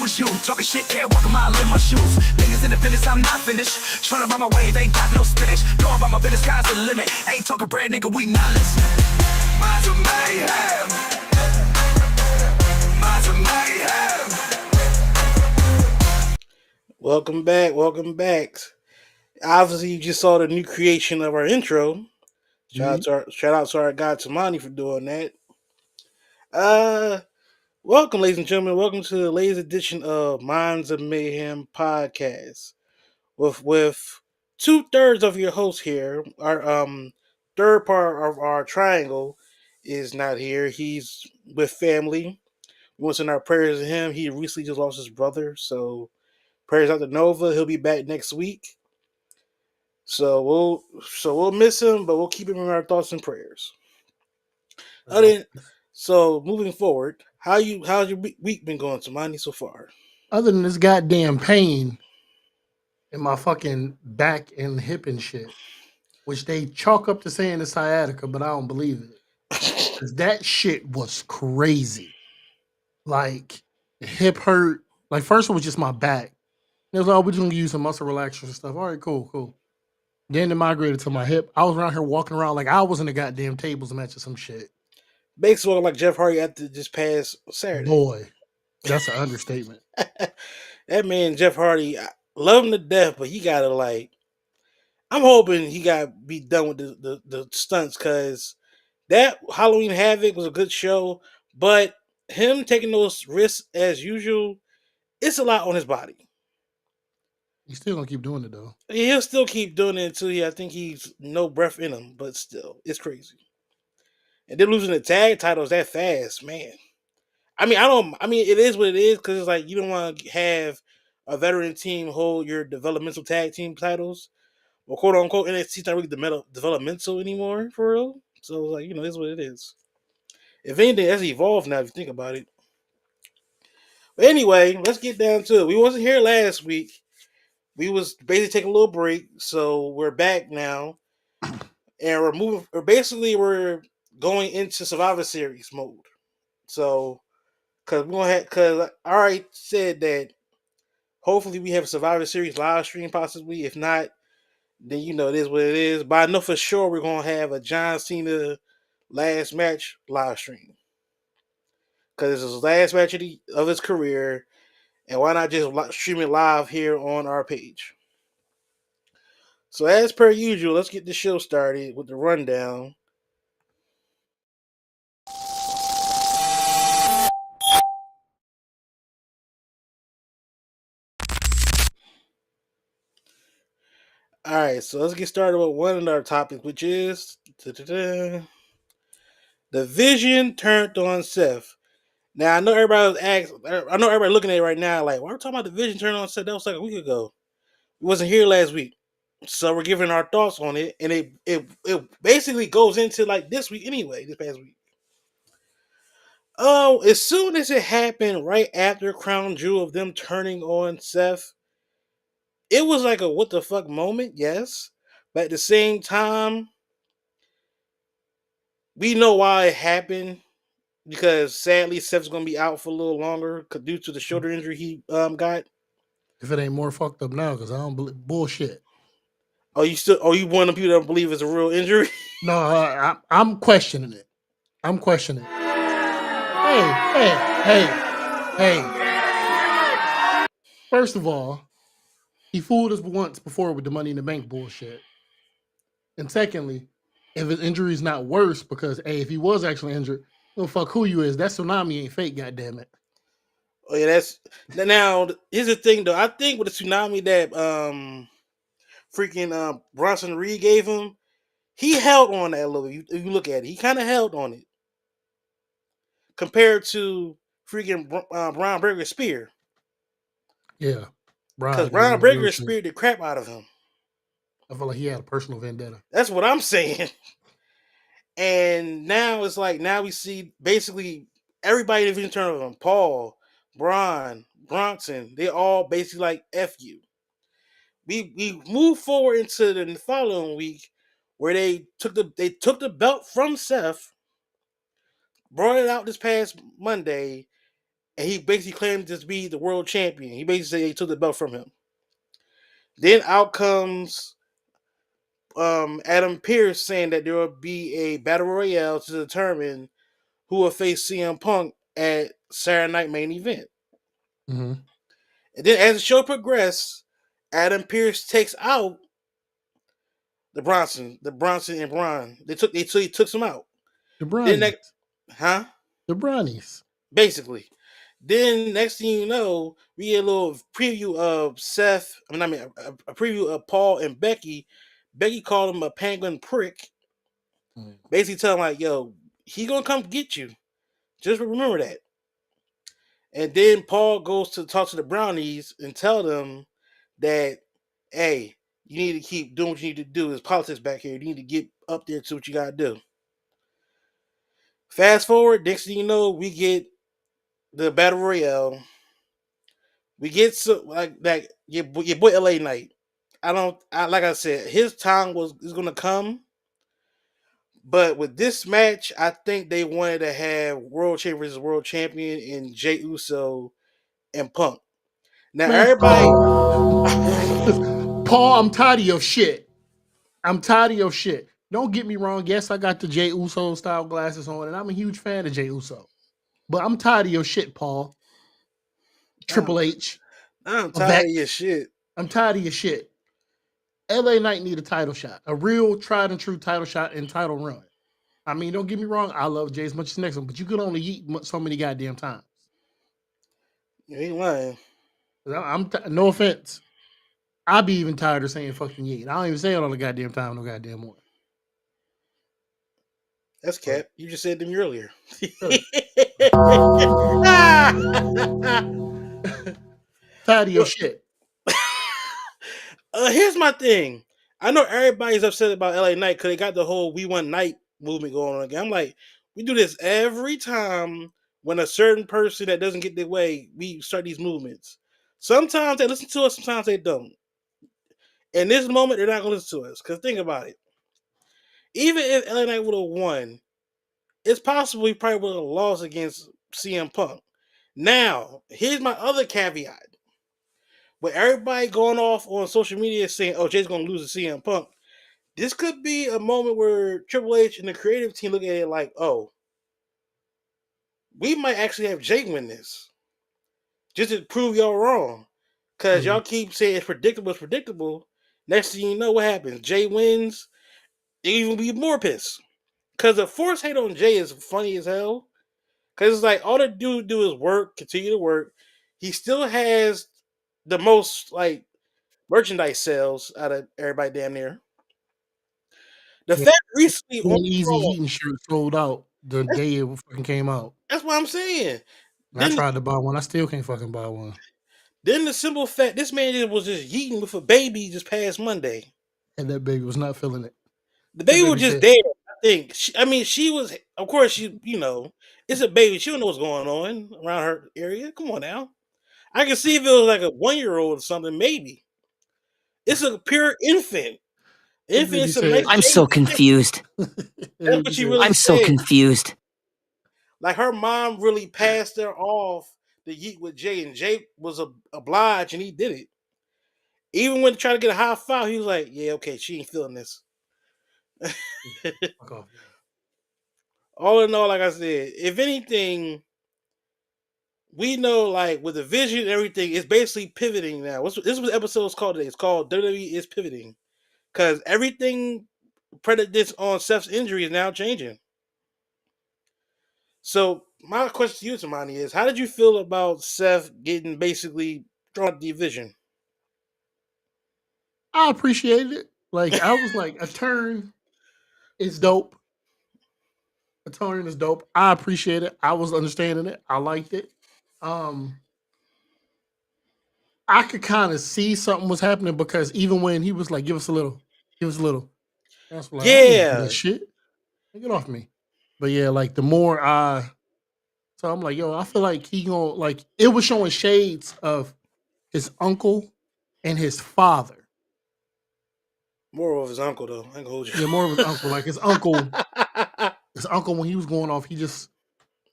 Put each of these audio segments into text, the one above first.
was you. Talking shit, can't walk a mile in my shoes. Niggas in the business, I'm not finished. Tryna buy my way, they got no spinach. Going by my business, sky's the limit. Ain't talking bread, nigga, we not listening. Minds of mayhem. Minds of mayhem. Welcome back. Obviously, you just saw the new creation of our intro. Shout out to our guy Temoni for doing that. Welcome, ladies and gentlemen. Welcome to the latest edition of Minds of Mayhem podcast. With 2/3 of your hosts here. Our third part of our triangle is not here. He's with family. We want to send our prayers to him. He recently just lost his brother, so prayers out to Nova. He'll be back next week. So we'll miss him, but we'll keep him in our thoughts and prayers. So moving forward, how's your week been going, Temani, so far? Other than this goddamn pain in my fucking back and hip and shit, which they chalk up to saying it's sciatica, but I don't believe it. Because that shit was crazy. Like, the hip hurt. Like, first it was just my back. It was like, we're just going to use some muscle relaxers and stuff. All right, cool. Then it migrated to my hip. I was around here walking around like I was in the goddamn tables match or some shit. Basically, like Jeff Hardy after this past Saturday. Boy, that's an understatement. That man, Jeff Hardy, I love him to death, but he gotta I'm hoping he got to be done with the stunts, because that Halloween Havoc was a good show, but him taking those risks as usual, it's a lot on his body. He's still gonna keep doing it though. He'll still keep doing it until I think he's no breath in him, but still, it's crazy. And then losing the tag titles that fast, man. I mean, it is what it is, because it's like you don't want to have a veteran team hold your developmental tag team titles. Well, quote unquote, NXT's not really developmental anymore, for real. So, like, it's what it is. If anything, that's evolved now if you think about it. But anyway, let's get down to it. We wasn't here last week. We was basically taking a little break, so we're back now. And we're going into Survivor Series mode. So, because I already said that hopefully we have a Survivor Series live stream possibly. If not, then it is what it is. But I know for sure we're going to have a John Cena last match live stream, because it's his last match of his career, and why not just stream it live here on our page? So as per usual, let's get the show started with the rundown. Alright, so let's get started with one of our topics, which is the Vision turned on Seth. Now I know everybody looking at it right now like, why are we talking about the Vision turning on Seth? That was like a week ago. We wasn't here last week. So we're giving our thoughts on it, and it basically goes into like this week anyway, this past week. Oh, as soon as it happened right after Crown Jewel of them turning on Seth, it was like a what the fuck moment, yes. But at the same time, we know why it happened, because sadly Seth's gonna be out for a little longer due to the shoulder injury he got. If it ain't more fucked up now, because I don't believe bullshit. You one of the people that don't believe it's a real injury? No, I'm questioning it. I'm questioning it. Hey. First of all, he fooled us once before with the Money in the Bank bullshit. And secondly, if his injury is not worse, because if he was actually injured, well, fuck who you is. That tsunami ain't fake, goddammit. Oh yeah, now here's the thing though. I think with the tsunami that freaking Bronson Reed gave him, he held on that a little. If you look at it, he kind of held on it compared to freaking Brian Breaker's spear. Yeah, because Brian Breaker speared the crap out of him. I feel like he had a personal vendetta. That's what I'm saying. And now it's like, now we see basically everybody in the turn of them. Paul, Braun, Bronson, they all basically like F you. We move forward into the following week where they took the belt from Seth, brought it out this past Monday, and he basically claimed to be the world champion. He basically said he took the belt from him. Then out comes Adam Pearce saying that there will be a battle royale to determine who will face CM Punk at Saturday Night Main Event. Mm-hmm. And then as the show progressed, Adam Pearce takes out the Bronson and Braun. He took some out. The Then Brownies. that, The Brownies. basically. Then next thing you know, we get a little preview of Seth. I mean, a preview of Paul and Becky. Becky called him a penguin prick. Basically telling him like, "Yo, he gonna come get you. Just remember that." And then Paul goes to talk to the Brownies and tell them that, "Hey, you need to keep doing what you need to do. There's politics back here. You need to get up there to what you gotta do." Fast forward, next thing you know, we get the battle royale. We get like your boy LA Knight. Like I said, his time is gonna come. But with this match, I think they wanted to have world champion versus world champion in Jey Uso and Punk. Now Man, everybody, Paul, I'm tired of your shit. I'm tired of your shit. Don't get me wrong. Yes, I got the Jey Uso style glasses on, and I'm a huge fan of Jey Uso. But I'm tired of your shit, Paul. Triple H. I'm Of tired that. of your shit. I'm tired of your shit. LA Knight need a title shot. A real tried and true title shot and title run. I mean, don't get me wrong. I love Jay as much as the next one, but you could only eat so many goddamn times. You ain't lying. No offense. I be even tired of saying fucking yeet. I don't even say it all the goddamn time, no goddamn more. That's cap. You just said to me earlier. Tired of your shit. Here's my thing. I know everybody's upset about LA Knight because they got the whole "We Want Night" movement going on again. I'm like, we do this every time when a certain person that doesn't get their way, we start these movements. Sometimes they listen to us, sometimes they don't. In this moment, they're not going to listen to us. Because think about it. Even if LA Knight would have won, it's possible he probably would have lost against CM Punk. Now, here's my other caveat. With everybody going off on social media saying, "Oh, Jay's going to lose to CM Punk," this could be a moment where Triple H and the creative team look at it like, "Oh, we might actually have Jay win this, just to prove y'all wrong." Because y'all keep saying it's predictable. Next thing you know, what happens? Jay wins. They even be more pissed. Because the force hate on Jay is funny as hell. Because it's like all the dude do is work, continue to work. He still has the most like merchandise sales out of everybody damn near. The fact recently on Easy Raw, eating shirt sold out the day it fucking came out. that's what I'm saying. I tried to buy one. I still can't fucking buy one. Then the simple fact, this man was just yeeting with a baby just past Monday. And that baby was not feeling it. The baby was just there. I think. She was. Of course, it's a baby. She don't know what's going on around her area. Come on now. I can see if it was like a 1-year-old or something. Maybe it's a pure infant. Infant, some nice. I'm so confused. That's what she really I'm so said. confused. Like her mom really passed her off to yeet with Jay, and Jay was obliged, and he did it. Even when they tried to get a high five, he was like, "Yeah, okay, she ain't feeling this." All in all, like I said, if anything, we know like with the vision and everything, it's basically pivoting now. This is what the episode is called today. It's called WWE is pivoting. Because everything predicates on Seth's injury is now changing. So my question to you, Tamani, is how did you feel about Seth getting basically thrown out the division? I appreciated it. Like I was like, a turn is dope. A turn is dope. I appreciate it. I was understanding it. I liked it. I could kind of see something was happening because even when he was like, give us a little. That's like, Yeah. that shit. Get off me. But yeah, like the more so I'm like, yo, I feel like he gonna like it was showing shades of his uncle and his father. More of his uncle though. I ain't gonna hold you. Yeah, more of his uncle. Like his uncle when he was going off, he just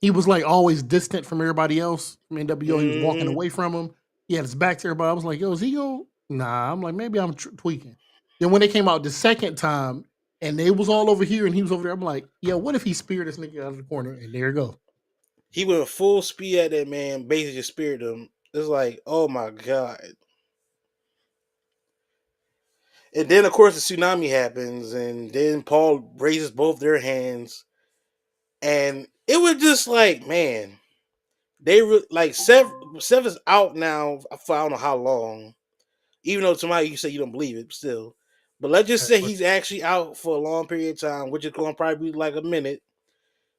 he was like always distant from everybody else. I mean, NWO, he was walking Mm-hmm. away from him. He had his back to everybody. I was like, yo, is he go? Nah, I'm like, maybe I'm tweaking. Then when they came out the second time and they was all over here and he was over there, I'm like, yo, what if he speared this nigga out of the corner? And there you go. He went full speed at that man, basically just speared him. It's like, oh my god. And then, of course, the tsunami happens, and then Paul raises both their hands, and it was just like, man, like Seth is out now for I don't know how long. Even though somebody you say you don't believe it, still. But let's just say he's actually out for a long period of time, which is going to probably be like a minute.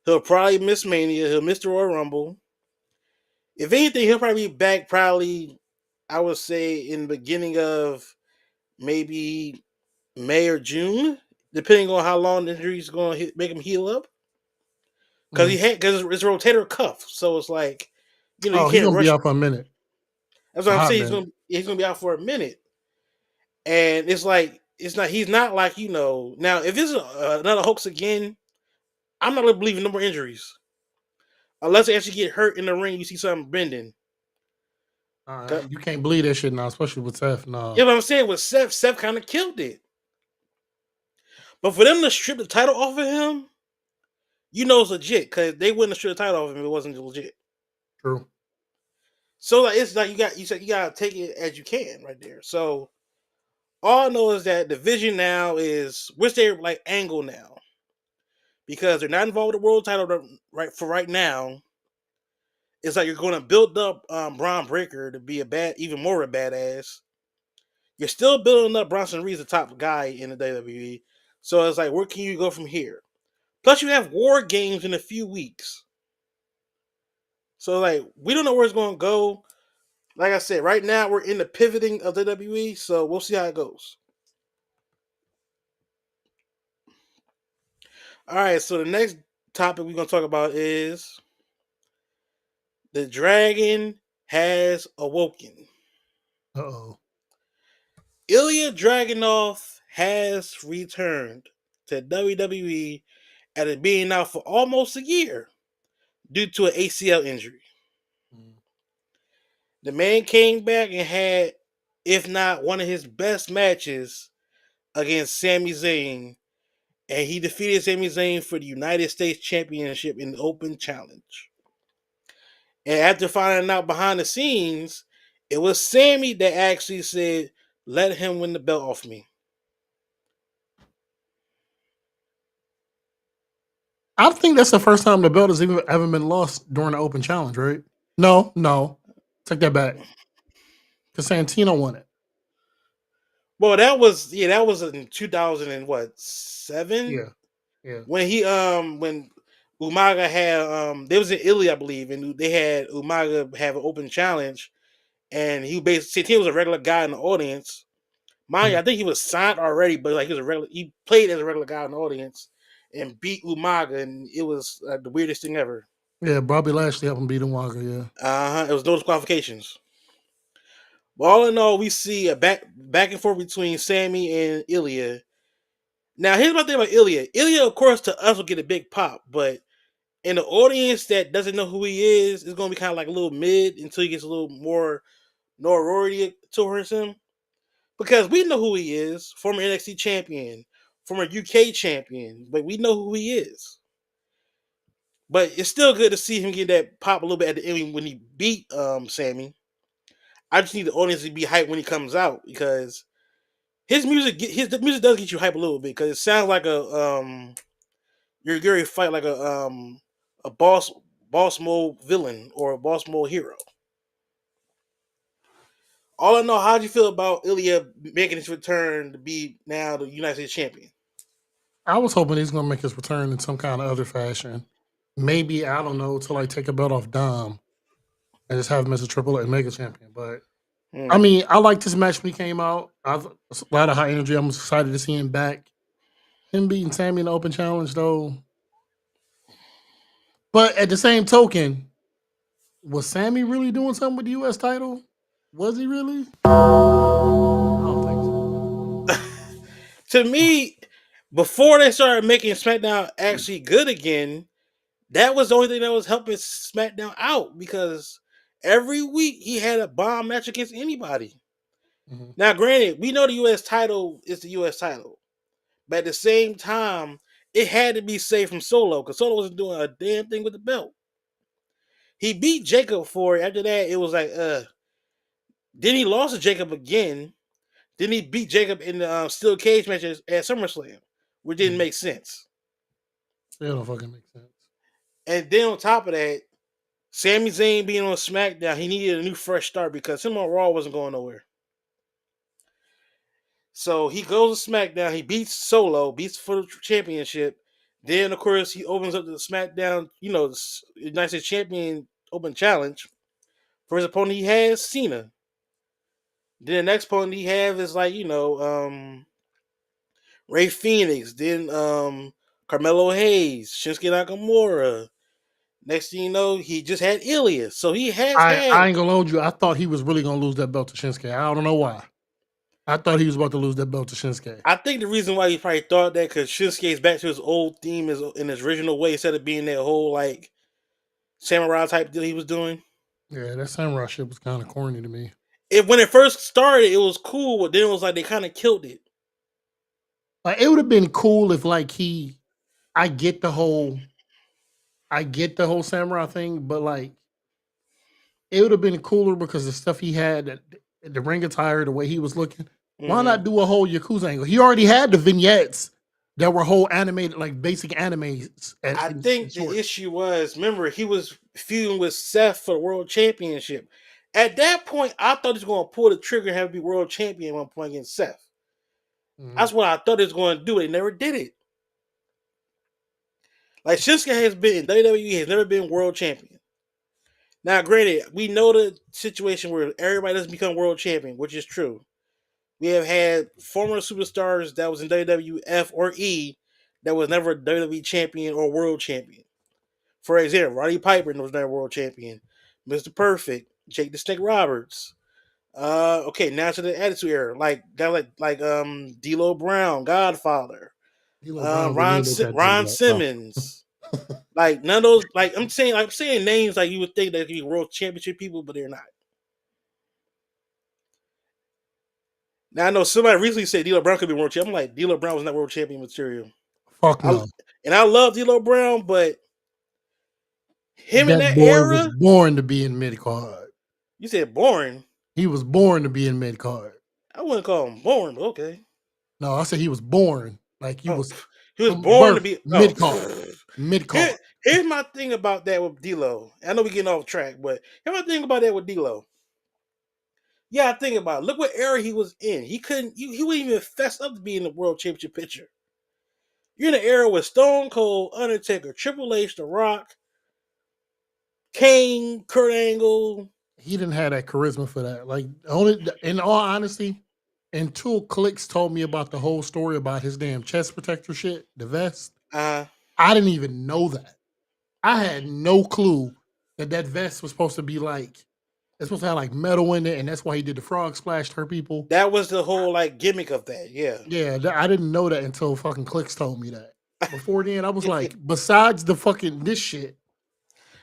He'll probably miss Mania. He'll miss the Royal Rumble. If anything, he'll probably be back. Probably, I would say in the beginning of maybe May or June, depending on how long the injury is going to make him heal up. Because it's a rotator cuff, so it's like, you Oh, he's can't gonna be rush. out for a minute. That's what I'm saying. He's gonna be out for a minute, and it's like he's not like now. If this is another hoax again, I'm not gonna believe in no more injuries unless they actually get hurt in the ring. You see something bending. You can't believe that shit now, especially with Seth. No. You know what I'm saying? With Seth kind of killed it. But for them to strip the title off of him, it's legit because they wouldn't have stripped the title off of him if it wasn't legit. True. So like it's like you gotta take it as you can right there. So all I know is that the vision now is which they're like angle now. Because they're not involved with the world title right now. It's like you're gonna build up Braun Breaker to be even more a badass. You're still building up Bronson Reed's the top guy in the WWE. So it's like, where can you go from here? Plus, you have War Games in a few weeks. So, like, we don't know where it's going to go. Like I said, right now, we're in the pivoting of the WWE. So, we'll see how it goes. All right. So, the next topic we're going to talk about is the Dragon has awoken. Uh-oh. Ilja Dragunov has returned to WWE after being out for almost a year due to an ACL injury. The man came back and had, if not one of his best matches against Sami Zayn, and he defeated Sami Zayn for the United States Championship in the Open Challenge. And after finding out behind the scenes, it was Sami that actually said, "Let him win the belt off me." I think that's the first time the belt has ever been lost during the Open Challenge, right? No. Take that back. Because Santino won it. Well, that was in 2007. Yeah. When Umaga had there was in Italy, I believe, and they had Umaga have an open challenge, and he basically was a regular guy in the audience. Mind you, I think he was signed already, but like he played as a regular guy in the audience and beat Umaga, and it was the weirdest thing ever. Yeah, Bobby Lashley helped him beat Umaga, yeah. It was no disqualifications. But all in all, we see a back and forth between Sami and Ilja. Now, here's my thing about Ilja. Ilja, of course, to us will get a big pop, but in the audience that doesn't know who he is, it's going to be kind of like a little mid until he gets a little more notoriety towards him. Because we know who he is, former NXT champion, former UK champion, but we know who he is. But it's still good to see him get that pop a little bit at the end when he beat Sami. I just need the audience to be hyped when he comes out because the music does get you hyped a little bit because it sounds like you're going to fight like a boss mode villain or a boss mode hero. All I know, how'd you feel about Ilja making his return to be now the United States champion? I was hoping he's going to make his return in some kind of other fashion. Maybe, I don't know, to like take a belt off Dom and just have him as a Triple A Mega champion. But I mean, I liked this match when he came out. A lot of high energy. I'm excited to see him back. Him beating Sami in the Open Challenge, though. But at the same token, was Sami really doing something with the U.S. title? Was he really? I don't think so. To me, before they started making SmackDown actually good again, That was the only thing that was helping SmackDown out because every week he had a bomb match against anybody. Mm-hmm. Now, granted, we know the U.S. title is the U.S. title, but at the same time, it had to be saved from Solo because Solo wasn't doing a damn thing with the belt. He beat Jacob for it. After that, it was like, Then he lost to Jacob again. Then he beat Jacob in the steel cage matches at SummerSlam, which didn't make sense. Still don't fucking make sense. And then on top of that, Sami Zayn being on SmackDown, he needed a new fresh start because him on Raw wasn't going nowhere. So he goes to SmackDown, he beats Solo, beats for the championship. Then, of course, he opens up the SmackDown, the United States Champion Open Challenge. First opponent he has, Cena. Then the next opponent he have is like, Ray Phoenix. Then Carmelo Hayes, Shinsuke Nakamura. Next thing you know, he just had Ilya. So he has had. I ain't gonna hold you. I thought he was really gonna lose that belt to Shinsuke. I don't know why. I thought he was about to lose that belt to Shinsuke. I think the reason why he probably thought that because Shinsuke's back to his old theme in his original way instead of being that whole like samurai type deal he was doing. Yeah, that samurai shit was kind of corny to me. When it first started, it was cool, but then it was like they kind of killed it. Like it would have been cool if like I get the whole samurai thing, but like it would have been cooler because the stuff he had, the ring attire, the way he was looking. Why not do a whole Yakuza angle? He already had the vignettes that were whole animated, like basic animes. I think the issue was, remember, he was feuding with Seth for the world championship. At that point, I thought he was going to pull the trigger and have to be world champion at one point against Seth. Mm-hmm. That's what I thought he was going to do. They never did it. Like Shinsuke has been, WWE has never been world champion. Now, granted, we know the situation where everybody doesn't become world champion, which is true. We have had former superstars that was in WWF or E that was never a WWE champion or world champion. For example, Roddy Piper was never world champion. Mr. Perfect, Jake the Snake Roberts. Okay, now to the Attitude Era, like D'Lo Brown, Godfather, Ron Simmons. Like none of those. Like I'm saying names like you would think that could be world championship people, but they're not. Now I know somebody recently said D'Lo Brown could be world champion. I'm like, D'Lo Brown was not world champion material. Fuck no. And I love D'Lo Brown, but him in that boy era was born to be in mid card. You said boring. He was born to be in mid card. I wouldn't call him boring, but okay. No, I said he was born. Like he was born to be mid card. Mid card. Here's my thing about that with D'Lo. I know we're getting off track, but here's my thing about that with D'Lo. Yeah, I think about it. Look what era he was in. He wouldn't even fess up to be in the world championship picture. You're in an era with Stone Cold, Undertaker, Triple H, The Rock, Kane, Kurt Angle. He didn't have that charisma for that. Like in all honesty, until Clicks told me about the whole story about his damn chest protector shit, the vest. I didn't even know that. I had no clue that vest was supposed to be like, it's supposed to have like metal in it, and that's why he did the frog splash to hurt people. That was the whole like gimmick of that, yeah. Yeah, I didn't know that until fucking Clicks told me that. Before then, I was like, besides the fucking this shit,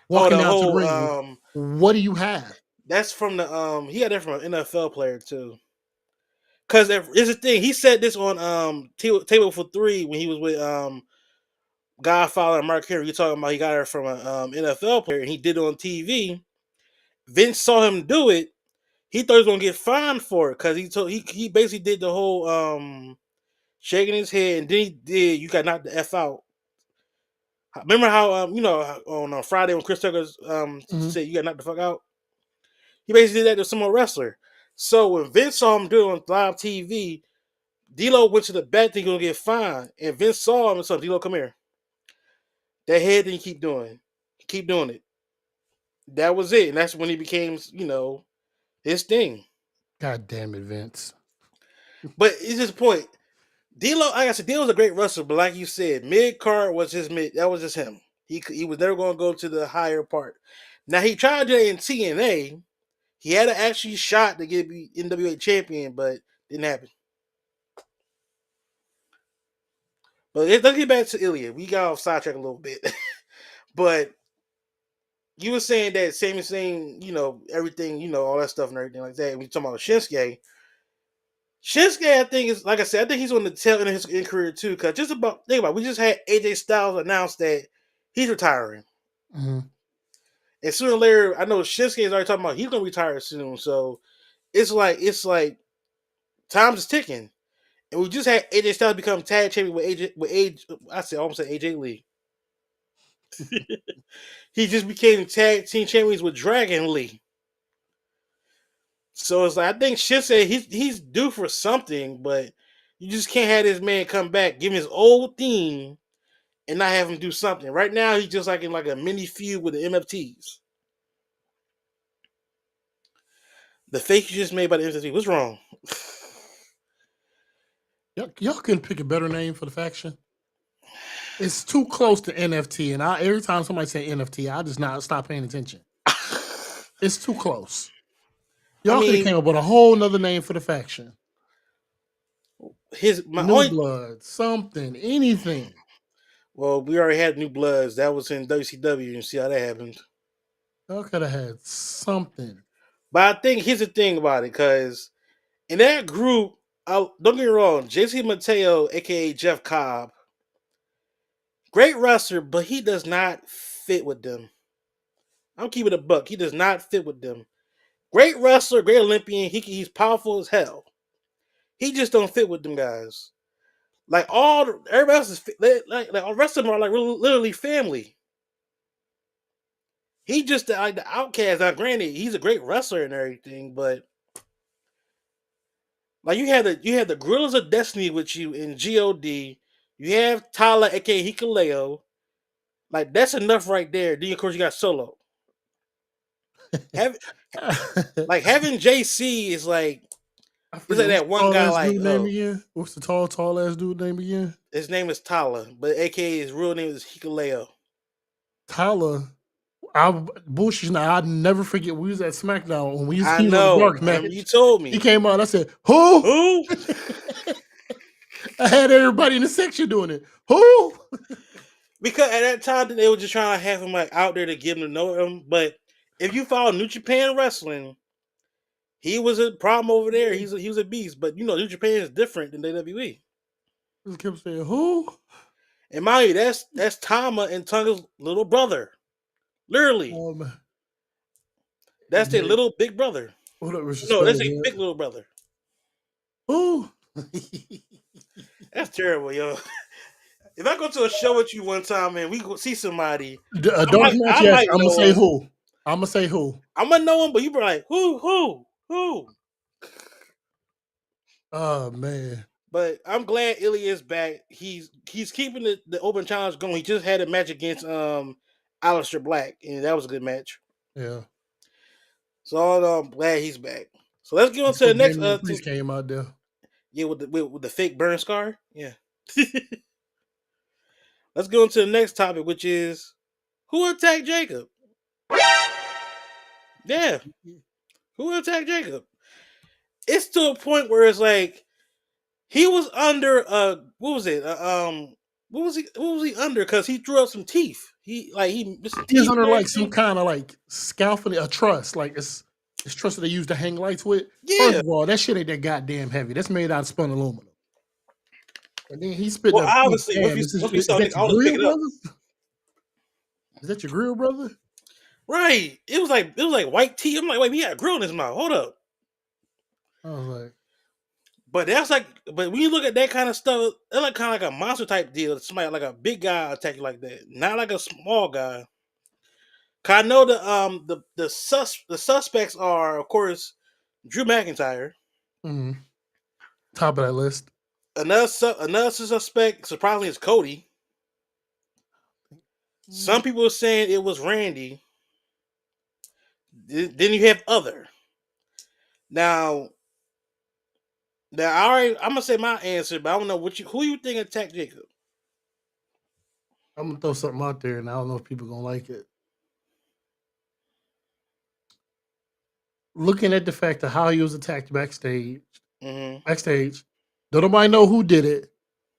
walking out to the ring, what do you have? That's from the he got that from an NFL player too. Cause it's the thing, he said this on Table for Three when he was with Godfather and Mark Henry. You're talking about he got it from an NFL player and he did it on TV. Vince saw him do it. He thought he was gonna get fined for it because he basically did the whole shaking his head and then he did you got knocked the F out. Remember how on Friday when Chris Tucker said you got knocked the fuck out? He basically did that to some more wrestler. So when Vince saw him do it on live TV, D'Lo went to the back thinking he was gonna get fined, and Vince saw him and said, "D'Lo, come here." That head thing keep doing it. That was it, and that's when he became, his thing. God damn it, Vince. But it's just point. D'Lo, like I said, D'Lo was a great wrestler, but like you said, mid card was his mid. That was just him. He was never going to go to the higher part. Now he tried to do it in TNA. He had an actually shot to get NWA champion, but didn't happen. But let's get back to Ilya. We got off sidetrack a little bit. But you were saying that Sami Zayn, everything, all that stuff and everything like that. When you talking about Shinsuke, I think is like I said, I think he's on the tail end of his career too. Cause think about it, we just had AJ Styles announce that he's retiring. Mm-hmm. And sooner or later, I know Shinsuke is already talking about he's gonna retire soon. So it's like time's is ticking. And we just had AJ Styles become tag champion with I almost said AJ Lee. He just became tag team champions with Dragon Lee. So it's like I think Shinsuke he's due for something, but you just can't have this man come back, give him his old theme, and not have him do something. Right now he's just like in like a mini feud with the MFTs. The fake you just made by the MFT. What's wrong? Y'all couldn't pick a better name for the faction. It's too close to NFT, and every time somebody say NFT, I just not stop paying attention. It's too close. Y'all could have came up with a whole nother name for the faction. New Blood, something, anything. Well, we already had New Bloods. That was in WCW, and see how that happened. Y'all could have had something. But I think here's the thing about it, because in that group, don't get me wrong, JC Mateo, aka Jeff Cobb, great wrestler, but he does not fit with them. I'm keeping it a buck. He does not fit with them. Great wrestler, great Olympian. He's powerful as hell. He just don't fit with them guys. Like everybody else is like all the rest of them are like literally family. He just like the outcast. Now, granted, he's a great wrestler and everything, but like you had the Gorillas of Destiny with you in God. You have Tyler, aka Hikuleo. Like that's enough right there. Then of course you got Solo. Having JC is like it's like that one guy like name again? What's the tall ass dude name again? His name is Tyler, but aka his real name is Hikuleo. Tyler. Bullshit. Now I'd never forget. We was at SmackDown when we used to the dark match. You told me he came out. I said, "Who? Who?" I had everybody in the section doing it. Who? Because at that time they were just trying to have him like out there to get him to know him. But if you follow New Japan Wrestling, he was a problem over there. He was a beast. But New Japan is different than WWE. Just kept saying, "Who?" And mind you, that's Tama and Tonga's little brother. Literally. That's their little big brother. No, that's a big little brother. Who? That's terrible, yo. If I go to a show with you one time and we go see somebody, a dark match, yes, I'm gonna say who. I'm gonna say who. I'm gonna know him, but you be like, who? Oh man. But I'm glad Ilja is back. He's keeping the open challenge going. He just had a match against Aleister Black, and that was a good match. Yeah. So I'm glad he's back. So let's get on to the next. Priest came out there. Yeah, with the fake burn scar. Yeah. Let's go on to the next topic, which is who attacked Jacob. Yeah, who attacked Jacob? It's to a point where it's like he was under what was he under? Because he threw up some teeth. He was under like some kind of like scaffolding, a truss. Like it's truss that they use to hang lights with. Yeah. First of all, that shit ain't that goddamn heavy. That's made out of spun aluminum. And then he spit. Well, obviously, is that your grill, brother? Right. It was like white teeth. I'm like, wait, he had a grill in his mouth. Hold up. I was like, but when you look at that kind of stuff, it's like kind of like a monster type deal. Somebody like a big guy attack you like that, not like a small guy. Cause I know the suspects are, of course, Drew McIntyre. Mm-hmm. Top of that list. Another suspect, surprisingly, is Cody. Some people are saying it was Randy. Then you have other. Now I'm gonna say my answer, but I don't know who you think attacked Jacob. I'm gonna throw something out there, and I don't know if people are gonna like it. Looking at the fact of how he was attacked backstage, don't nobody know who did it.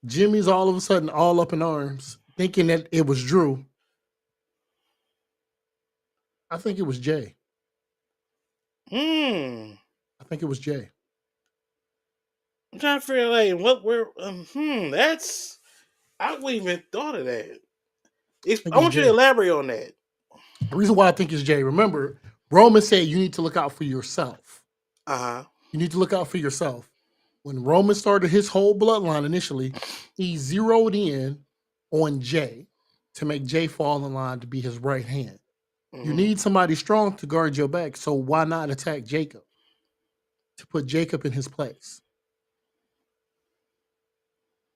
Jimmy's all of a sudden all up in arms, thinking that it was Drew. I think it was Jay. Hmm. I think it was Jay. I'm trying to figure like what we're. That's I wouldn't even thought of that. I think I it's want you to Jay. elaborate on that. The reason why I think it's Jay, remember, Roman said you need to look out for yourself. Uh-huh. You need to look out for yourself. When Roman started his whole bloodline initially, he zeroed in on Jay to make Jay fall in line to be his right hand. You need somebody strong to guard your back, so why not attack Jacob? To put Jacob in his place.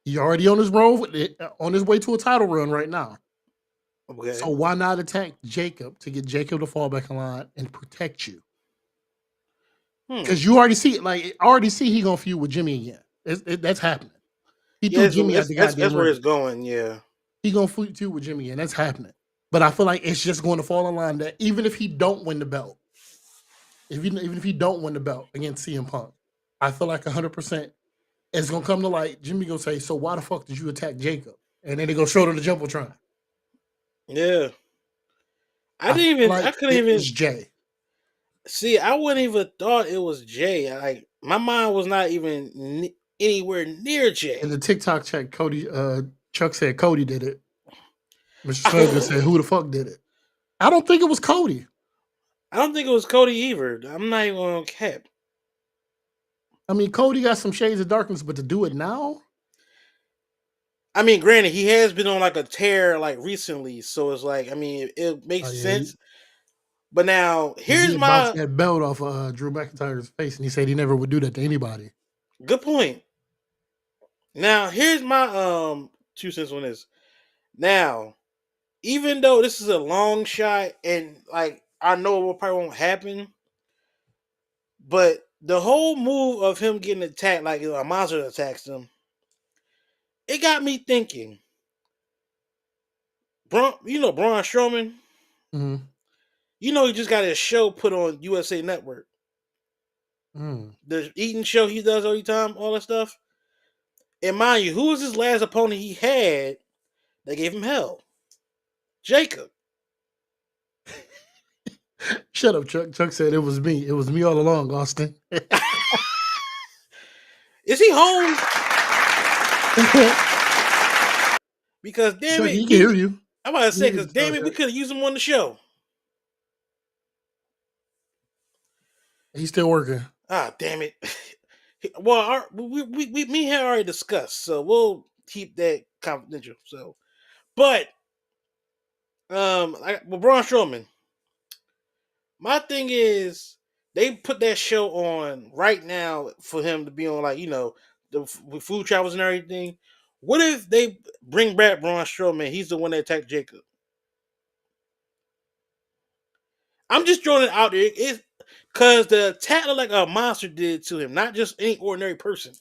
He's already on his road, on his way to a title run right now. Okay. So why not attack Jacob to get Jacob to fall back in line and protect you? Because you already see it. Like, I already see he gonna feud with Jimmy again. That's happening. He threw Jimmy at the goddamn that's where ring. it's going. Yeah. He gonna feud with Jimmy, and that's happening. But I feel like it's just going to fall in line that even if he don't win the belt, even if he don't win the belt against CM Punk, I feel like 100% it's gonna come to light. Jimmy gonna say, "So why the fuck did you attack Jacob?" And then they go show to the Jumbotron. Yeah. I couldn't it even was Jay. see. I wouldn't even thought it was Jay. Like my mind was not even anywhere near Jay. In the TikTok chat, Chuck said Cody did it. Mr. Slugger said, "Who the fuck did it?" I don't think it was Cody. I don't think it was Cody either. I'm not even gonna cap. I mean, Cody got some shades of darkness, but to do it now, I mean, granted, he has been on like a tear like recently, so it's like, I mean, it makes sense. But now here's he my bounced that belt off Drew McIntyre's face, and he said he never would do that to anybody. good point. Now here's my 2 cents on this. Now, even though this is a long shot and like I know it probably won't happen, but the whole move of him getting attacked, like a monster attacks him, it got me thinking. Braun Strowman. Mm-hmm. You know he just got his show put on USA Network. The eating show he does all the time, all that stuff. And mind you, who was his last opponent he had that gave him hell? Jacob. Shut up, Chuck. Chuck said it was me. It was me all along, Austin. Is he home? Because damn Chuck, it, he can hear you. I'm about to say, because damn it, we could have used him on the show. He's still working. Ah, damn it. Well, me and him already discussed, so we'll keep that confidential. So, but Braun Strowman. My thing is, they put that show on right now for him to be on, like, the food travels and everything. What if they bring back Braun Strowman? He's the one that attacked Jacob. I'm just throwing it out there. It's because the attack looked like a monster did to him, not just any ordinary person.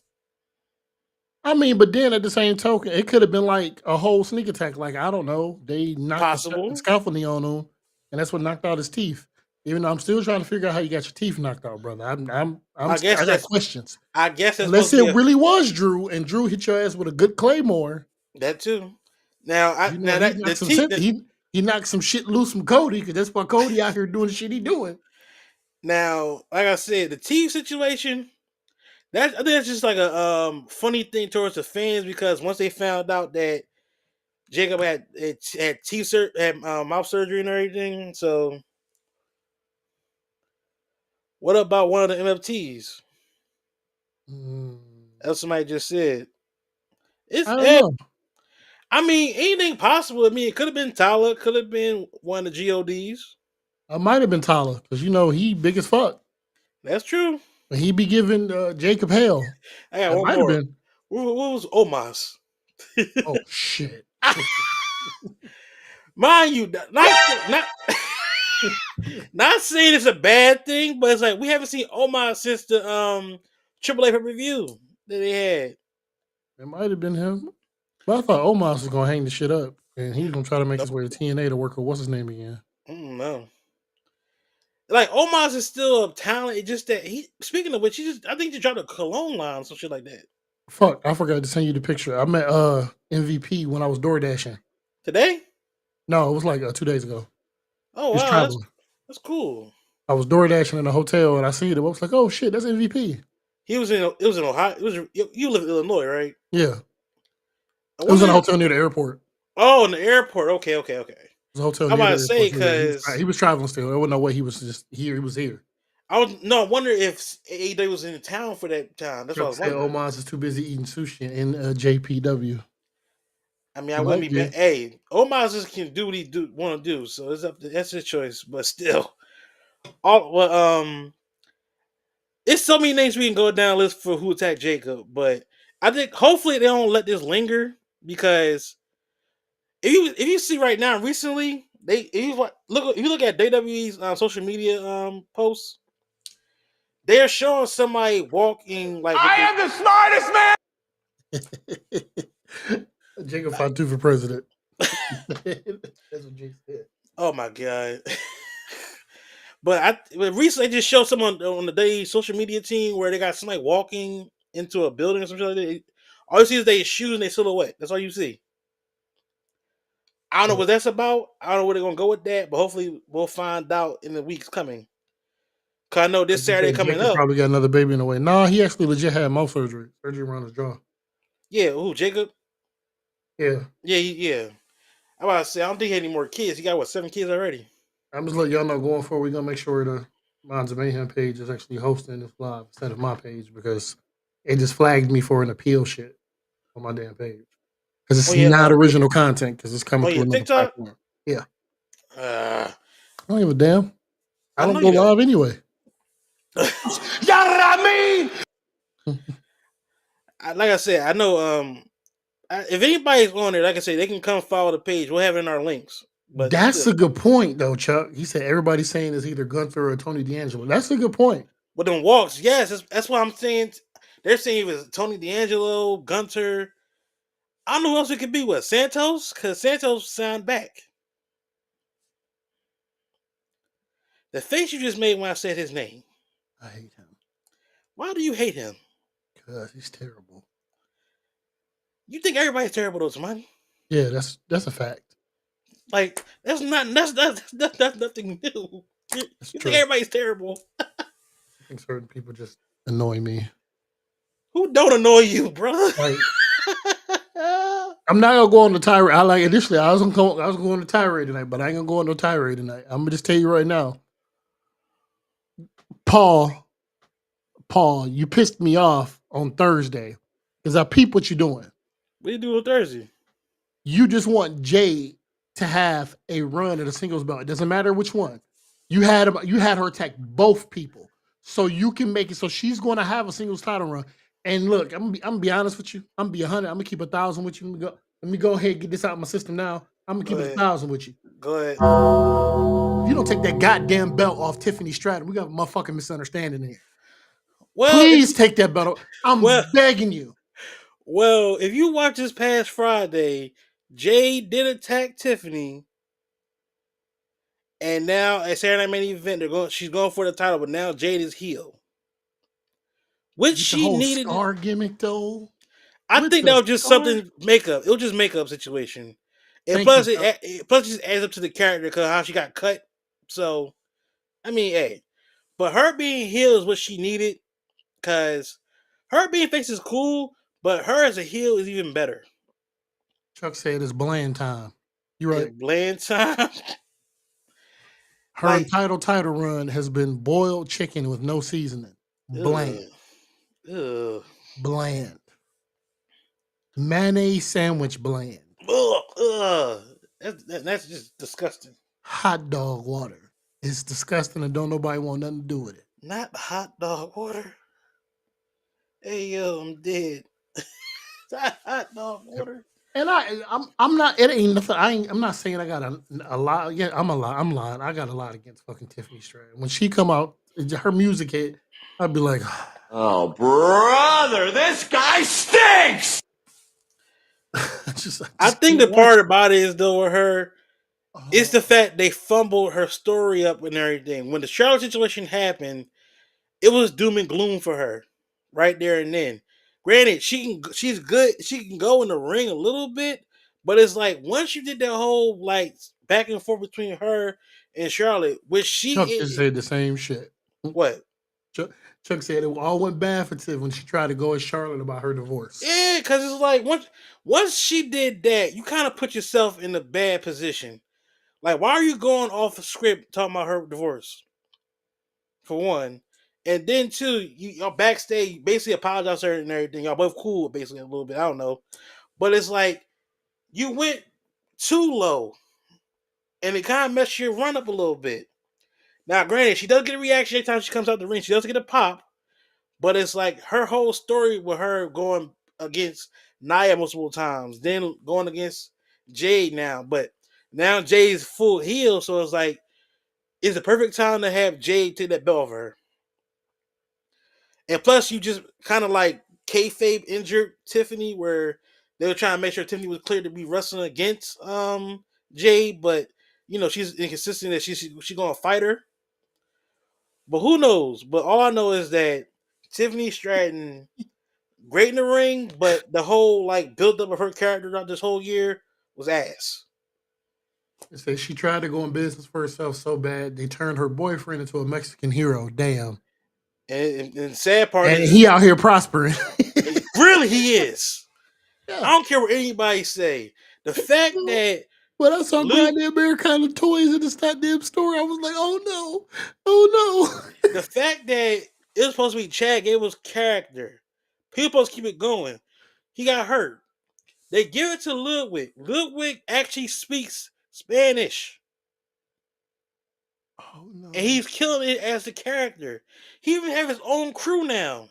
I mean, but then at the same token, it could have been like a whole sneak attack. Like, I don't know. They knocked the scaffolding on him, and that's what knocked out his teeth. Even though I'm still trying to figure out how you got your teeth knocked out, brother. I got questions. I guess that's unless it really was Drew, and Drew hit your ass with a good claymore. That too. Now, he knocked some shit loose from Cody, because that's why Cody out here doing the shit he doing. Now, like I said, the teeth situation. I think that's just like a funny thing towards the fans, because once they found out that Jacob had teeth had mouth surgery and everything, so what about one of the NFTs? As somebody just said, I don't know. I mean, anything possible. I mean, it could have been Tyler, could have been one of the GODs. It might have been Tyler, because he big as fuck. That's true. He be giving Jacob hell. I got one more. What was Omos? Oh shit! Mind you, not saying it's a bad thing, but it's like we haven't seen Omos since the AAA pay-per-view that they had. It might have been him, but I thought Omos was gonna hang the shit up, and he's gonna try to make his way to TNA to work with what's his name again. No. Like Omos is still a talent. It's just that speaking of which, I think he dropped a cologne line or some shit like that. Fuck, I forgot to send you the picture. I met MVP when I was door dashing. Today? No, it was like 2 days ago. Oh wow, That's cool. I was door dashing in a hotel and I see it. I was like, oh shit, that's MVP. He was in. It was in Ohio. It was. You live in Illinois, right? Yeah. I It was in a wonder. hotel near the airport. Oh, in the airport. Okay. It was a hotel I'm near about the to say airport. So yeah, because he was traveling still. I wouldn't know what he was just here. He was here. I was no. I wonder if AEW was in town for that time. That's what I Chuck was said wondering. Omaz is too busy eating sushi in JPW. I mean, I He wouldn't might be be. mad. Hey, Omar just can do what he want to do, so it's up to that's his choice. But still, all well, it's so many names we can go down the list for who attacked Jacob. But I think hopefully they don't let this linger because if you see right now recently they if you look at WWE's social media posts, they're showing somebody walking like with I this. am the smartest man. Jacob Fatu for president. That's what Jake said. Oh my god. But recently they just showed someone on the day social media team where they got somebody walking into a building or something like that. All you see is their shoes and their silhouette. That's all you see. I don't know what that's about. I don't know where they're gonna go with that, but hopefully we'll find out in the weeks coming. Cause I know this Saturday coming Jacob up. probably got another baby in the way. Nah, he actually legit had mouth surgery. Surgery around his jaw. Yeah, who Jacob? Yeah. Yeah. I'm about to say I don't think he had any more kids. He got what 7 kids already. I'm just letting y'all know going forward, we're gonna make sure the Minds of Mayhem page is actually hosting this live instead of my page because it just flagged me for an appeal shit on my damn page. Because Oh it's yeah. not original content because it's coming through another TikTok. platform. Yeah. Uh, I don't give a damn. I I don't know go you don't. live anyway. Like I said, I know. If anybody's on there, like I say, they can come follow the page. We'll have it in our links. But That's still, a good point, though, Chuck. He said everybody's saying it's either Gunther or Tony D'Angelo. That's a good point. with them walks, yes, that's what I'm saying. They're saying it was Tony D'Angelo, Gunter. I don't know who else it could be. What Santos? Because Santos signed back. The face you just made when I said his name. I hate him Why do you hate him? because he's terrible. You think everybody's terrible, though, Tamani? Yeah, that's a fact. Like that's nothing new. That's You true. think everybody's terrible? I think certain people just annoy me. Who don't annoy you, bro? Like, I'm not gonna go on the tirade. I like initially I was gonna go on the tirade tonight, but I ain't gonna go on no tirade tonight. I'm gonna just tell you right now, Paul, you pissed me off on Thursday because I peep what you're doing. What do you do on Thursday? You just want Jade to have a run at a singles belt. It doesn't matter which one. You had her attack both people, so you can make it so she's going to have a singles title run. And look, I'm gonna be honest with you. I'm gonna be 100. I'm gonna keep 1,000 with you. Let me go ahead and get this out of my system now. I'm gonna keep it 1,000 with you. Go ahead. If you don't take that goddamn belt off Tiffany Stratton, we got a motherfucking misunderstanding here. Well, Please take that belt off. I'm begging you. Well, if you watch this past Friday, Jade did attack Tiffany, and now at Saturday Night Main Event, she's going for the title, but now Jade is heel. Which With she the whole needed. scar gimmick though. I think that was just something makeup. It was just makeup situation, and plus it just adds up to the character because how she got cut. So, I mean, hey, but her being heel is what she needed because her being face is cool, but her as a heel is even better. Chuck said it's bland time. You're right. It's bland time. Her title run has been boiled chicken with no seasoning. Bland. Ugh. Bland. Mayonnaise sandwich bland. Ugh. That's just disgusting. Hot dog water. It's disgusting and don't nobody want nothing to do with it. Not hot dog water. Hey yo, I'm dead. Hot dog water. And I'm not. It ain't nothing. I'm not saying I got a lot. Yeah, I'm lying. I got a lot against fucking Tiffany Stratton. When she come out, her music hit, I'd be like, oh brother, this guy stinks. I think the part about it is though with her, it's the fact they fumbled her story up and everything. When the Charlotte situation happened, it was doom and gloom for her, right there and then. Granted, she's good. She can go in the ring a little bit, but it's like once you did that whole like back and forth between her in Charlotte, which she Chuck just said the same shit. what? Chuck said it all went bad for Tiff when she tried to go at Charlotte about her divorce. Yeah, because it's like once she did that, you kind of put yourself in a bad position. Like, why are you going off the script talking about her divorce? For one, and then two, y'all backstage basically apologize to her and everything. Y'all both cool, basically a little bit. I don't know, but it's like you went too low, and it kind of messed your run up a little bit. Now, granted, she does get a reaction every time she comes out the ring. She does get a pop, but it's like her whole story with her going against Nia multiple times, then going against Jade now. But now Jade's full heel, so it's like it's the perfect time to have Jade take that belt over her. And plus, you just kind of like kayfabe injured Tiffany, where they were trying to make sure Tiffany was clear to be wrestling against Jade, but you know she's inconsistent that she gonna fight her. But who knows? But all I know is that Tiffany Stratton great in the ring, but the whole like build up of her character throughout this whole year was ass. It says she tried to go in business for herself so bad they turned her boyfriend into a Mexican hero. Damn. And sad part And is he out here prospering. really he is. Yeah. I don't care what anybody say. The fact that when I saw goddamn Americana toys in this goddamn store, I was like, oh no. Oh no. The fact that it was supposed to be Chad Gable's character. People supposed to keep it going. He got hurt. They give it to Ludwig. Ludwig actually speaks Spanish. Oh no. And he's killing it as the character. He even have his own crew now.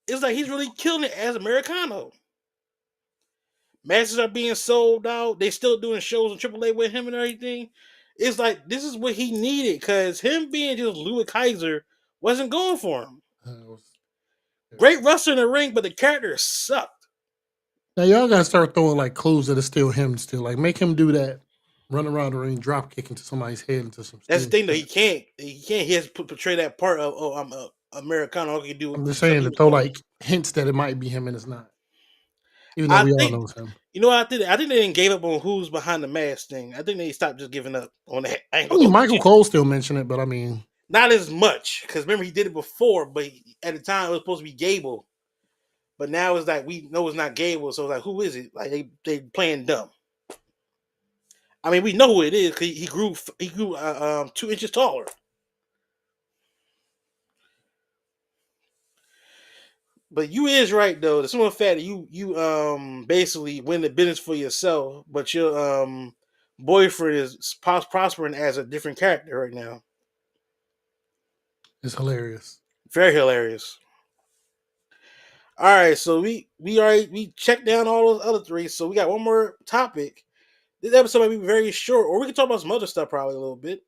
It's like he's really killing it as Americano. Matches are being sold out. They still doing shows on AAA with him and everything. It's like this is what he needed because him being just Louis Kaiser wasn't going for him. Great wrestler in the ring, but the character sucked. Now y'all gotta start throwing like clues that it's still him. Still, like make him do that, run around the ring, drop kick into somebody's head into some. That's the thing, though. He can't. He has to portray that part of I'm a Americano. All he can do. I'm just saying to throw like hints that it might be him and it's not. Even though all know it's him. You know what I think? I think they didn't give up on who's behind the mask thing. I think they stopped just giving up on that angle. I mean, Michael Cole still mentioned it, but I mean, not as much because remember he did it before, but at the time it was supposed to be Gable. But now it's like we know it's not Gable, so it's like who is it? Like they playing dumb. I mean, we know who it is because he grew 2 inches taller. But you is right though. The simple fact that you basically win the business for yourself, but your boyfriend is prospering as a different character right now. It's hilarious. Very hilarious. All right, so we checked down all those other three. So we got one more topic. This episode might be very short, or we can talk about some other stuff probably a little bit.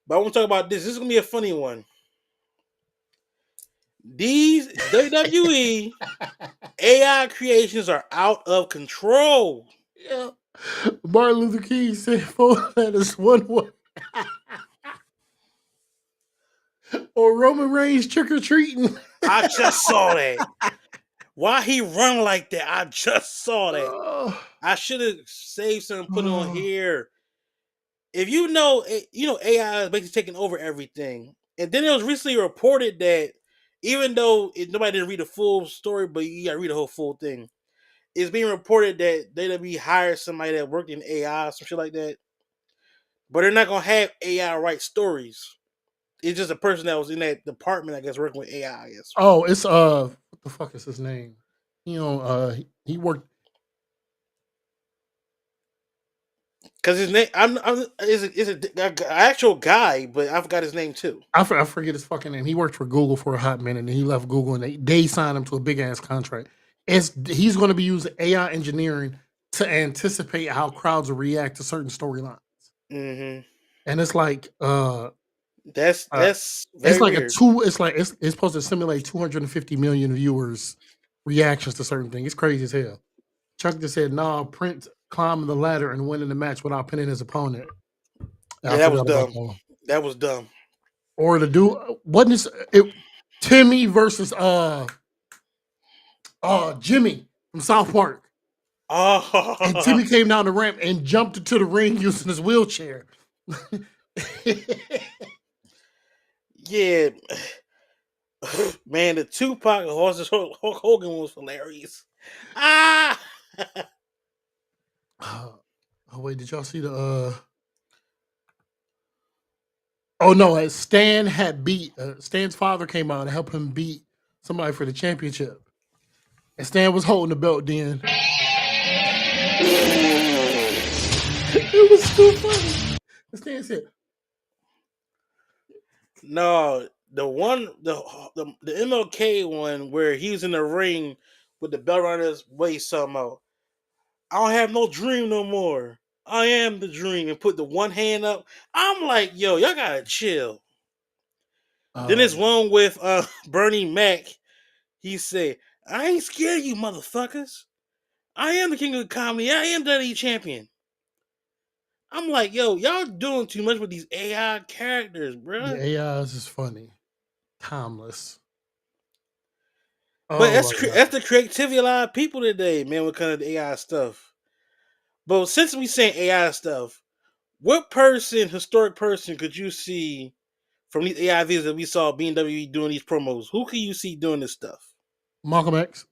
But I want to talk about this. This is gonna be a funny one. These WWE AI creations are out of control. Yeah. Martin Luther King said 4 letters, 1 word. Or Roman Reigns trick or treating. I just saw that. Why he run like that? I just saw that. I should have saved some and put it on here. If you know AI is basically taking over everything. And then it was recently reported that even though nobody didn't read the full story, but you got to read the whole full thing. It's being reported that WWE hired somebody that worked in AI, some shit like that. But they're not going to have AI write stories. It's just a person that was in that department, I guess, working with AI, I guess. Oh, it's what the fuck is his name? You know, he worked because his name is an actual guy, but I forgot his name too. I forget his fucking name. He worked for Google for a hot minute, and he left Google, and they signed him to a big ass contract. He's going to be using AI engineering to anticipate how crowds will react to certain storylines. Mm-hmm. And it's like that's it's like weird. It's supposed to simulate 250 million viewers reactions to certain things. It's crazy as hell. Chuck just said, "Nah, Prince climbing the ladder and winning the match without pinning his opponent." Yeah, that was dumb. That was dumb. Or to do wasn't it Timmy versus Jimmy from South Park. Oh, and Timmy came down the ramp and jumped into the ring using his wheelchair. Yeah, man, the Tupac and Hulk Hogan was hilarious. Ah, Oh wait, did y'all see the oh no, Stan had beat Stan's father came out and helped him beat somebody for the championship. And Stan was holding the belt then. It was so funny. And Stan said, no, the MLK one where he was in the ring with the belt around his waist somehow. I don't have no dream no more. I am the dream, and put the one hand up. I'm like, yo, y'all gotta chill. Then there's one with Bernie Mac. He said, I ain't scared of you motherfuckers. I am the king of comedy. I am WWE champion. I'm like, yo, y'all doing too much with these AI characters, the bruh. AIs is funny. Timeless. But Oh my god. that's the creativity of a lot of people today, man, when it comes to the AI stuff. But since we saying AI stuff, what historic person, could you see from these AI videos that we saw WWE doing these promos? Who can you see doing this stuff? Malcolm X.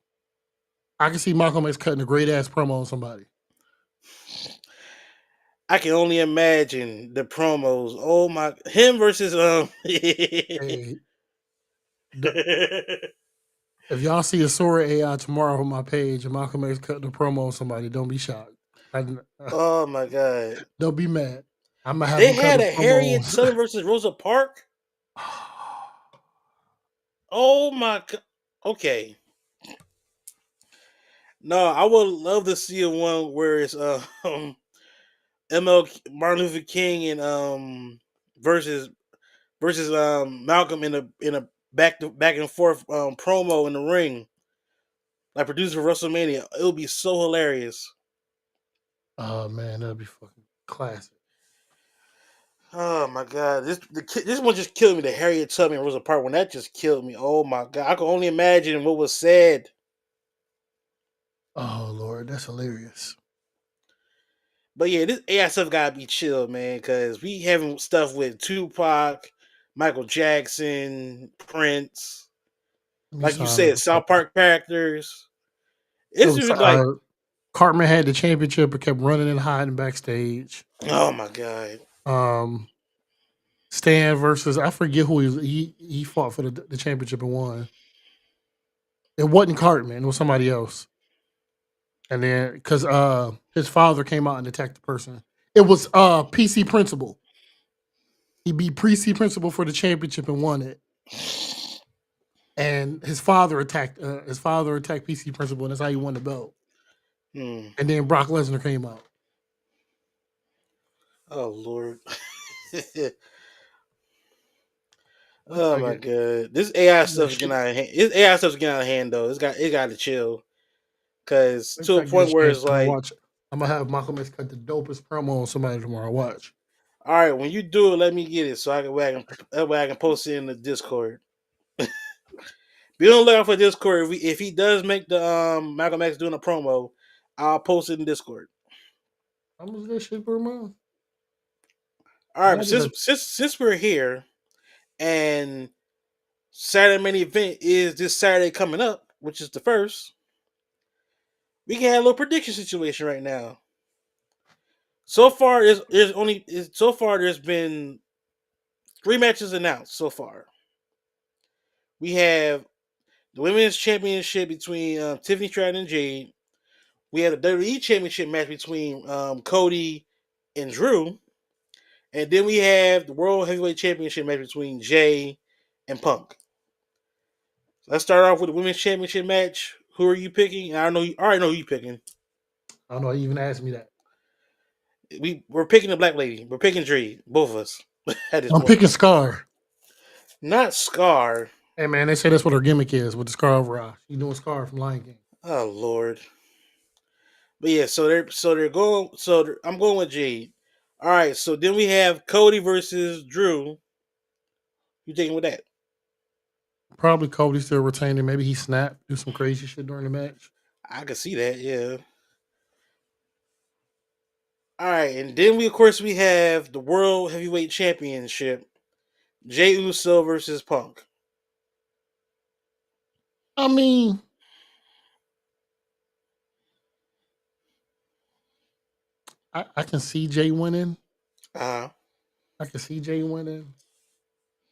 I can see Malcolm X cutting a great ass promo on somebody. I can only imagine the promos. Oh my, him versus Hey, if y'all see a Sora AI tomorrow on my page and Malcolm X cutting a promo on somebody, don't be shocked. Oh my god. Don't be mad. I'm gonna have They him cut had a a promo Harriet Tubman versus Rosa Parks. Oh my god. Okay. No, I would love to see a one where it's ML Martin Luther King and versus Malcolm in a back and forth promo in the ring, like produced for WrestleMania. It would be so hilarious. Oh man, that'd be fucking classic. Oh my god, this one just killed me. The Harriet Tubman Rosa Parks one, that just killed me. Oh my god, I can only imagine what was said. Oh Lord, that's hilarious. But yeah, this AI stuff gotta be chill, man, because we having stuff with Tupac, Michael Jackson, Prince, Let me like you sign up said, a South couple. Park characters. It's even like, Cartman had the championship and kept running and hiding backstage. oh my god. Um, Stan versus I forget who he fought for the championship and won. It wasn't Cartman, it was somebody else. And then because his father came out and attacked the person. It was PC Principal. He beat PC Principal for the championship and won it. And his father attacked PC Principal, and that's how he won the belt. Hmm. And then Brock Lesnar came out. Oh Lord. One Oh my second. god. This AI That stuff is shit. getting out of hand. This AI stuff's getting out of hand though. It got to chill. Cause Next to a time I get a point where chance, it's I'm gonna like, watch. I'm gonna have Malcolm X cut the dopest promo on somebody tomorrow. Watch. all right, when you do it, let me get it so that way I can post it in the Discord. Be on the lookout for Discord. If he does make the Malcolm X doing a promo, I'll post it in Discord. How much is that shit per month? All I right, but wanted a since we're here and Saturday main event is this Saturday coming up, which is the first, we can have a little prediction situation right now. So far, there's been 3 matches announced so far. We have the women's championship between Tiffany Stratton and Jade. We have the WWE championship match between Cody and Drew. And then we have the World Heavyweight Championship match between Jay and Punk. Let's start off with the Women's Championship match. Who are you picking? I already know who you picking. I don't know. He even asked me that. We're picking the black lady. We're picking Dre, both of us at this I'm point. picking Scar. Not Scar. Hey man, they say that's what her gimmick is with the Scar over eye. She doing Scar from Lion King. Oh Lord. But yeah, I'm going with Jade. All right, so then we have Cody versus Drew. You taking with that? Probably Cody still retaining. Maybe he snapped, do some crazy shit during the match. I can see that. Yeah. All right, and then we of course we have the World Heavyweight Championship, Jey Uso versus Punk. I mean, I can see Jay winning. Uh, I can see Jay winning.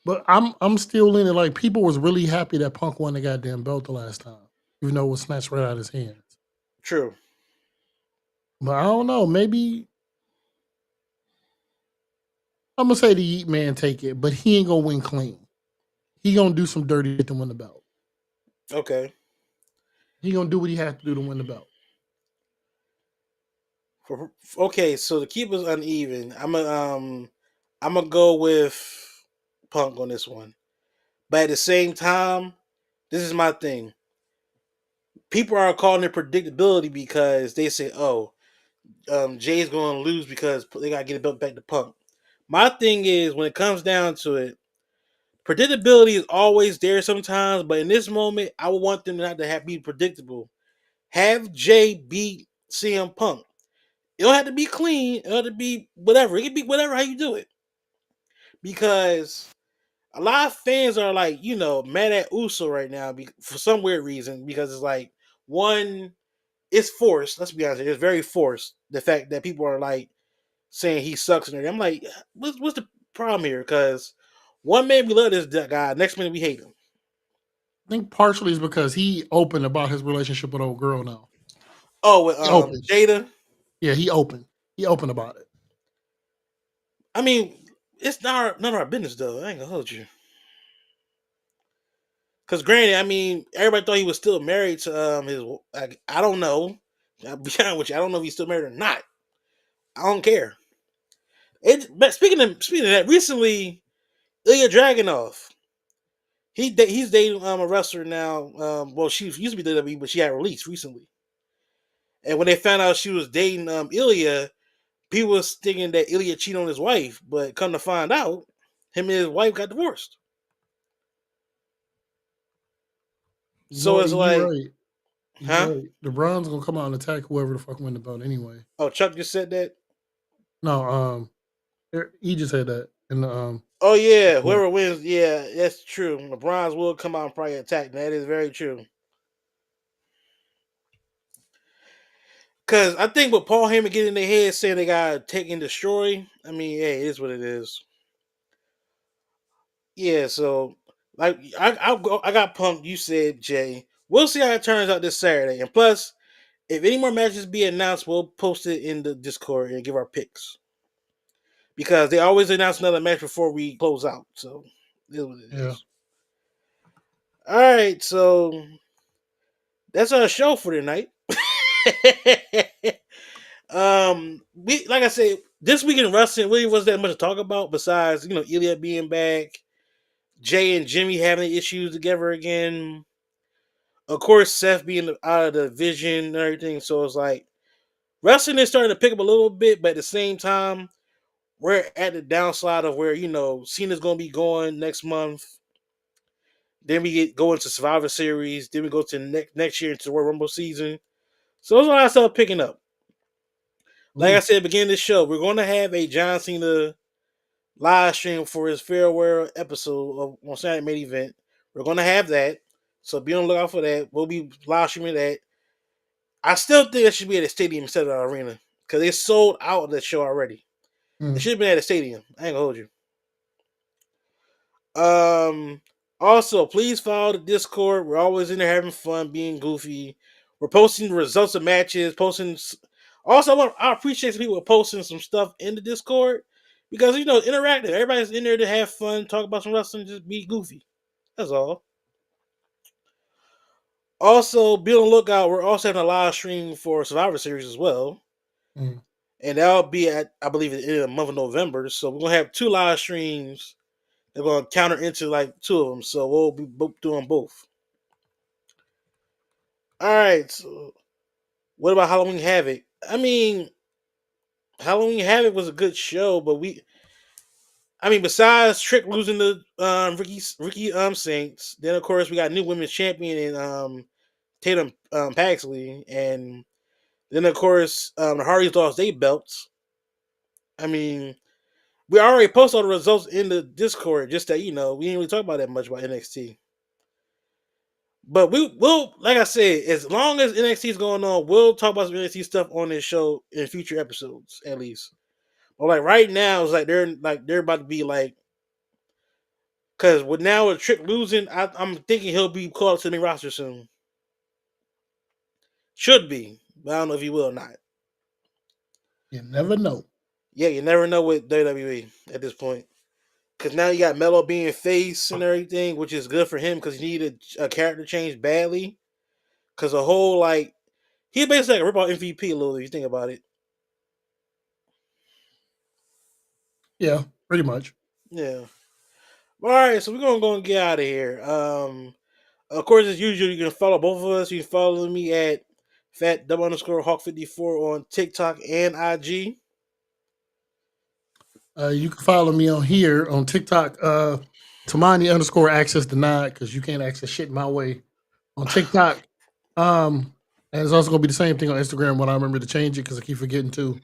But I'm still leaning like people was really happy that Punk won the goddamn belt the last time, even though it was snatched right out of his hands. true. But I don't know. Maybe I'm gonna say the Yeet Man take it, but he ain't gonna win clean. He gonna do some dirty shit to win the belt. Okay. He gonna do what he has to do to win the belt. Okay, so to keep us uneven, I'm gonna go with Punk on this one. But at the same time, this is my thing. People are calling it predictability because they say, "Oh, Jay's going to lose because they got to get it built back to Punk." My thing is, when it comes down to it, predictability is always there sometimes, but in this moment, I would want them not to be predictable. Have Jay beat CM Punk. It don't have to be clean. It don't have to be whatever. It can be whatever how you do it. Because a lot of fans are like, mad at Uso right now for some weird reason. Because it's like, one, it's forced. Let's be honest, it's very forced. The fact that people are like saying he sucks and everything. I'm like, what's the problem here? Because one minute we love this guy, next minute we hate him. I think partially is because he opened about his relationship with old girl now. Oh, with He open. Jada. Yeah, he open. He open about it. I mean, it's not none of our business though. I ain't gonna hold you. Because granted, I mean, everybody thought he was still married to his. I don't know. I'll be honest with you. I don't know if he's still married or not. I don't care. But speaking of that, recently Ilja Dragunov, he's dating a wrestler now. Well, she used to be WWE, but she had released recently. And when they found out she was dating Ilja, people was thinking that Ilja cheated on his wife. But come to find out, him and his wife got divorced. You know So what? it's You like, right. You huh? right. The Browns gonna come out and attack whoever the fuck win the belt anyway. Oh, Chuck just said that. No, he just said that in the Oh yeah, report. whoever wins, yeah, that's true. The Browns will come out and probably attack. That is very true. Cause I think with Paul Heyman getting in their head saying they gotta take and destroy. I mean, hey, it is what it is. Yeah, so like I got pumped. You said Jay. We'll see how it turns out this Saturday. And plus, if any more matches be announced, we'll post it in the Discord and give our picks. Because they always announce another match before we close out. So it is what it Yeah. is. All right, so that's our show for tonight. We like I said, this week in wrestling really wasn't that much to talk about besides Ilya being back, Jay and Jimmy having issues together again. Of course, Seth being out of the division and everything. So it's like wrestling is starting to pick up a little bit, but at the same time, we're at the downslide of where Cena's going to be going next month. Then we go into Survivor Series. Then we go to next year into the Royal Rumble season. So those are a lot of stuff picking up. Like I Ooh. said, at the beginning of the show, we're going to have a John Cena live stream for his farewell episode of on Saturday Main Event. We're going to have that. So be on the lookout for that. We'll be live streaming that. I still think it should be at a stadium instead of the arena because they sold out of that show already. It Mm. should have been at a stadium. I ain't gonna hold you. Also, please follow the Discord. We're always in there having fun, being goofy. We're posting the results of matches, posting. Also, I appreciate people posting some stuff in the Discord because interactive. Everybody's in there to have fun, talk about some wrestling, just be goofy. That's all. Also, be on the lookout. We're also having a live stream for Survivor Series as well. Mm. And that'll be at, I believe, at the end of the month of November. So we're gonna have two live streams. They're gonna counter into like two of them. So we'll be doing both. All right. So what about Halloween Havoc? I mean, Halloween Havoc was a good show, but besides Trick losing to Ricky Saints, then of course we got new women's champion in Tatum Paxley, and then of course the Hardys lost their belts. I mean, we already posted all the results in the Discord. Just that we didn't really talk about that much about NXT. But will like I said, as long as NXT is going on, we'll talk about some NXT stuff on this show in future episodes, at least. But like right now, it's like they're about to be like, because with Trick losing, I'm thinking he'll be called to the main roster soon. Should be, but I don't know if he will or not. You never know. Yeah, you never know with WWE at this point. Because now you got Melo being face and everything, which is good for him because he needed a character change badly. Because the whole, he basically like a rip-off MVP a little, if you think about it. Yeah, pretty much. Yeah. All right, so we're going to go and get out of here. Of course, as usual, you can follow both of us. You can follow me at fat_hawk54 on TikTok and IG. You can follow me on here on TikTok, Temoni_access denied because you can't access shit my way on TikTok. And it's also gonna be the same thing on Instagram when I remember to change it because I keep forgetting to.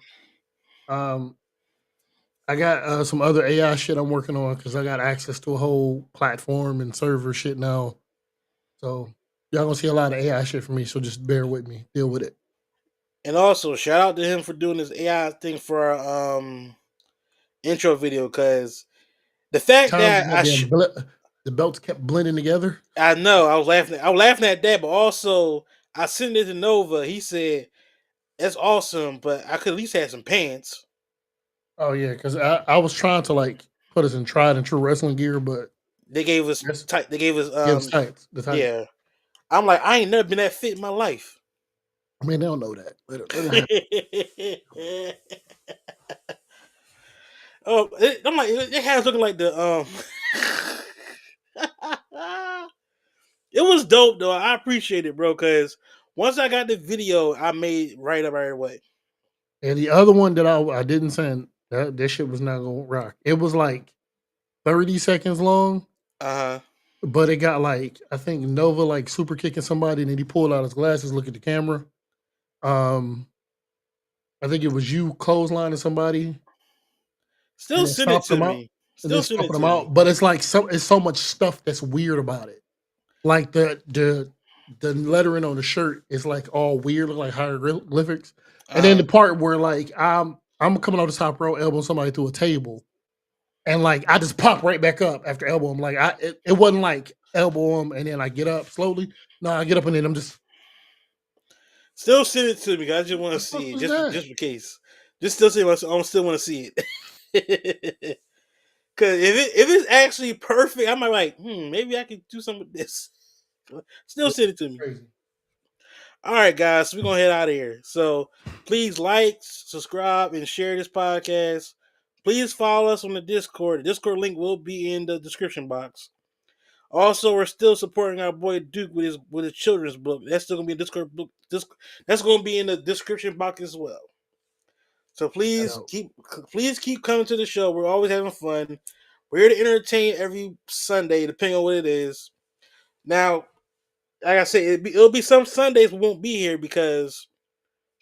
I got some other AI shit I'm working on because I got access to a whole platform and server shit now. So y'all gonna see a lot of AI shit from me. So just bear with me, deal with it. And also, shout out to him for doing this AI thing for our intro video because the fact Times that the belts kept blending together. I know I was laughing at that, but also I sent it to Nova. He said that's awesome, but I could at least have some pants. Oh yeah, because I was trying to put us in tried and true wrestling gear, but They gave us tight. They gave us tights. The tights. yeah. I'm like, I ain't never been that fit in my life. I mean, they don't know that. Let it happen. I'm like, it has looking like the It was dope though. I appreciate it, bro. Because once I got the video, I made right away. And the other one that I didn't send, that shit was not gonna rock. It was like 30 seconds long. But it got I think Nova super kicking somebody, and then he pulled out his glasses, look at the camera. I think it was you clotheslining somebody. Still send it to me. Still send it to me. But it's it's so much stuff that's weird about it. Like the lettering on the shirt is all weird, look like hieroglyphics. And then the part where I'm coming off the top row, elbowing somebody through a table, and I just pop right back up after elbow him. It wasn't like elbow him and then I get up slowly. No, I get up and then I'm just still send it to me. I just want to see it, just in case. Just still say I still want to see it. Because if it's actually perfect, I might maybe I could do something with this. Still send it to me. Crazy. All right, guys, so we're gonna head out of here. So please like, subscribe, and share this podcast. Please follow us on the Discord. The Discord link will be in the description box. Also, we're still supporting our boy Duke with his children's book. That's still gonna be a Discord book. That's gonna be in the description box as well. So please keep coming to the show. We're always having fun. We're here to entertain every Sunday, depending on what it is. Now, like I said, it'll be some Sundays we won't be here because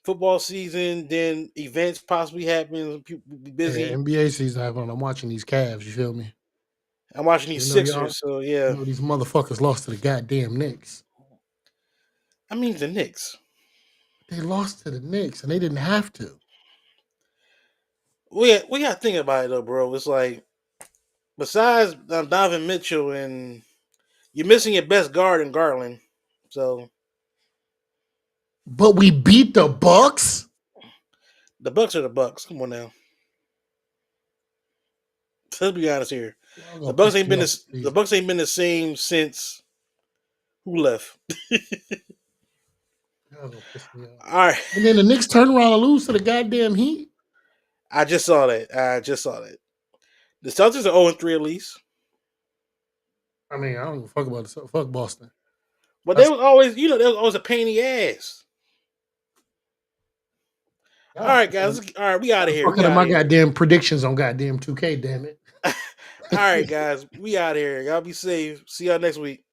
football season, then events possibly happen. People will be busy. Yeah, NBA season happening. I'm watching these Cavs. You feel me? I'm watching these Sixers. So yeah, these motherfuckers lost to the goddamn Knicks. I mean the Knicks. They lost to the Knicks, and they didn't have to. We got to think about it though, bro. It's like besides Donovan Mitchell, and you're missing your best guard in Garland. So, but we beat the Bucks. The Bucks are the Bucks. Come on now. Let's be honest here. The Bucks ain't been the same since who left. All right. And then the Knicks turn around and lose to the goddamn Heat. I just saw that. The Celtics are 0-3 at least. I mean, I don't give a fuck about it. Fuck Boston. But there was always, there was always a pain in the ass. All right, guys. All right, we out of here. My goddamn predictions on goddamn 2K, damn it. All right, guys. We out of here. Y'all be safe. See y'all next week.